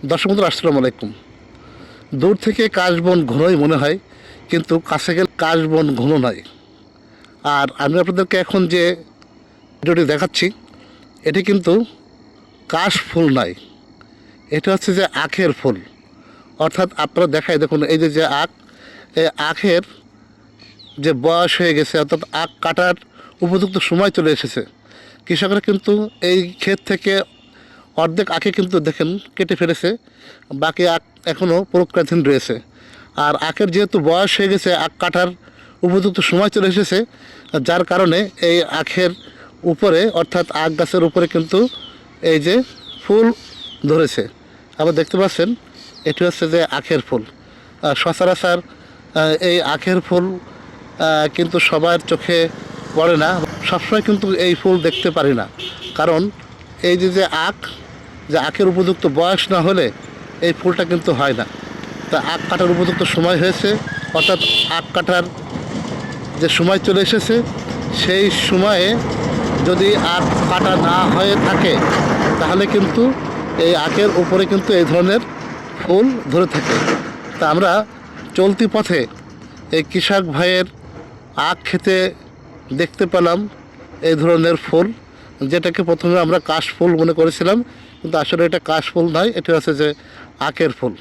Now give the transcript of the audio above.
দর্শক বন্ধুরা, আসসালামু আলাইকুম। দূর থেকে কাশবন ঘনই মনে হয়, কিন্তু কাছে গেলে কাশবন ঘন নয়। আর আমি আপনাদেরকে এখন যে ভিডিওটি দেখাচ্ছি, এটি কিন্তু কাশ ফুল নয়, এটা হচ্ছে যে আখের ফুল। অর্থাৎ আপনারা দেখায় দেখুন, এই যে আখ, এই আখের যে বয়স হয়ে গেছে, অর্থাৎ আখ কাটার উপযুক্ত সময় চলে এসেছে। কৃষকরা কিন্তু এই ক্ষেত থেকে অর্ধেক আখে কিন্তু দেখেন কেটে ফেলেছে, বাকি আখ এখনও প্রক্রিয়াধীন রয়েছে। আর আখের যেহেতু বয়স হয়ে গেছে, আখ কাটার উপযুক্ত সময় চলে এসেছে, যার কারণে এই আখের উপরে অর্থাৎ আখ গাছের উপরে কিন্তু এই যে ফুল ধরেছে। আবার দেখতে পাচ্ছেন, এটি হচ্ছে যে আখের ফুল। সচরাচর এই আখের ফুল কিন্তু সবার চোখে পড়ে না, সবসময় কিন্তু এই ফুল দেখতে পারি না। কারণ এই যে আখের উপযুক্ত বয়স না হলে এই ফুলটা কিন্তু হয় না। তা আখ কাটার উপযুক্ত সময় হয়েছে, অর্থাৎ আখ কাটার যে সময় চলে এসেছে, সেই সময়ে যদি আখ কাটা না হয়ে থাকে, তাহলে কিন্তু এই আখের উপরে কিন্তু এই ধরনের ফুল ধরে থাকে। তা আমরা চলতি পথে এই কৃষক ভাইয়ের আখ খেতে দেখতে পেলাম এই ধরনের ফুল, যেটাকে প্রথমে আমরা কাশফুল মনে করেছিলাম, কিন্তু আসলে এটা কাশফুল নয়, এটা হচ্ছে যে আখের ফুল।